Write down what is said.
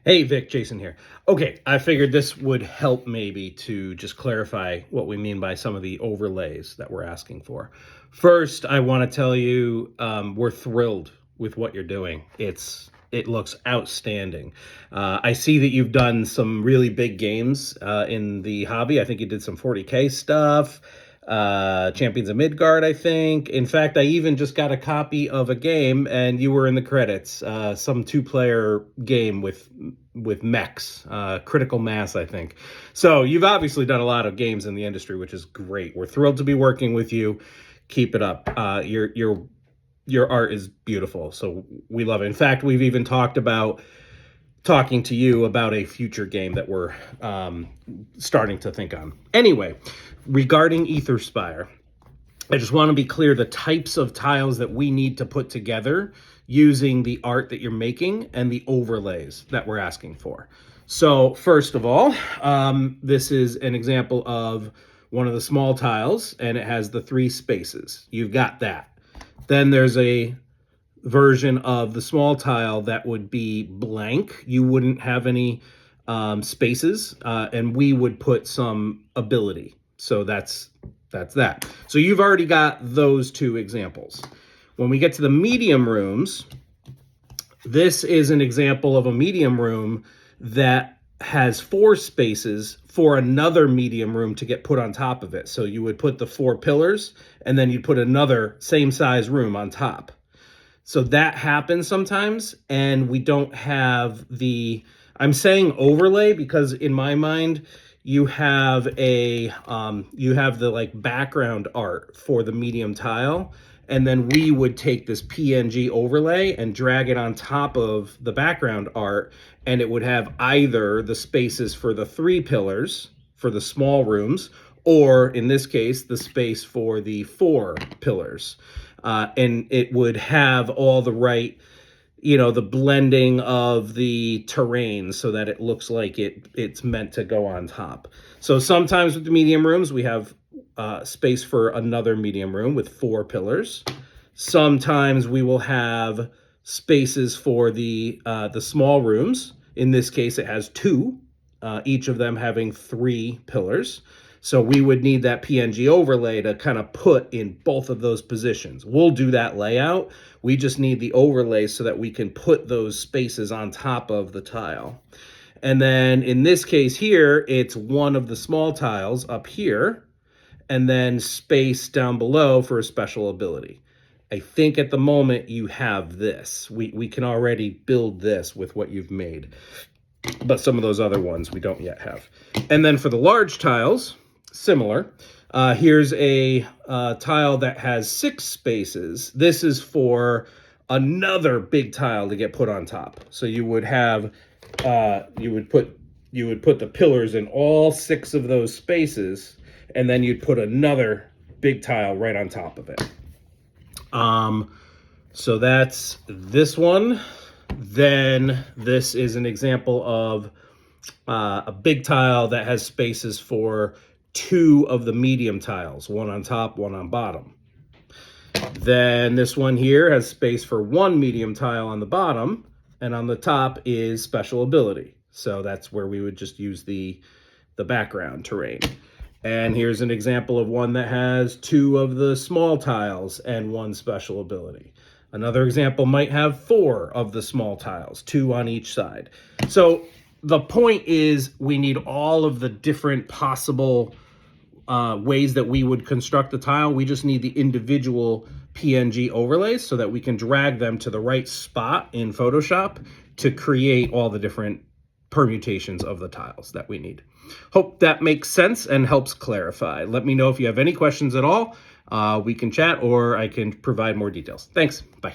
Hey Vic, Jason here. Okay, I figured this would help maybe to just clarify what we mean by some of the overlays that we're asking for. First, I want to tell you we're thrilled with what you're doing. It looks outstanding. I see that you've done some really big games in the hobby. I think you did some 40K stuff, Champions of Midgard, I think. In fact, I even just got a copy of a game, and you were in the credits. Some two-player game with mechs, Critical Mass, I think. So you've obviously done a lot of games in the industry, which is great. We're thrilled to be working with you. Keep it up. Your art is beautiful, so we love it. In fact, we've even talking to you about a future game that we're starting to think on. Anyway, regarding Aetherspire, I just want to be clear the types of tiles that we need to put together using the art that you're making and the overlays that we're asking for. So first of all, this is an example of one of the small tiles, and it has the 3 spaces. You've got that. Then there's a version of the small tile that would be blank. You wouldn't have any spaces, and we would put some ability. So that's that. So you've already got those 2 examples. When we get to the medium rooms, this is an example of a medium room that has 4 spaces for another medium room to get put on top of it. So you would put the 4 pillars, and then you'd put another same size room on top. So that happens sometimes, and we don't have I'm saying overlay because in my mind, you have the like background art for the medium tile, and then we would take this PNG overlay and drag it on top of the background art, and it would have either the spaces for the 3 pillars for the small rooms, or in this case, the space for the 4 pillars. And it would have all the right, the blending of the terrain so that it looks like it's meant to go on top. So sometimes with the medium rooms, we have space for another medium room with 4 pillars. Sometimes we will have spaces for the small rooms. In this case, it has 2, each of them having 3 pillars. So we would need that PNG overlay to kind of put in both of those positions. We'll do that layout. We just need the overlay so that we can put those spaces on top of the tile. And then in this case here, it's one of the small tiles up here, and then space down below for a special ability. I think at the moment you have this. We can already build this with what you've made. But some of those other ones we don't yet have. And then for the large tiles, similar. Here's a tile that has 6 spaces. This is for another big tile to get put on top. So you would have, you would put the pillars in all 6 of those spaces, and then you'd put another big tile right on top of it. So that's this one. Then this is an example of a big tile that has spaces for 2 of the medium tiles, one on top, one on bottom. Then this one here has space for 1 medium tile on the bottom, and on the top is special ability. So that's where we would just use the background terrain. And here's an example of one that has 2 of the small tiles and 1 special ability. Another example might have 4 of the small tiles, 2 on each side. So the point is we need all of the different possible ways that we would construct the tile. We just need the individual PNG overlays so that we can drag them to the right spot in Photoshop to create all the different permutations of the tiles that we need. Hope that makes sense and helps clarify. Let me know if you have any questions at all. We can chat, or I can provide more details. Thanks. Bye.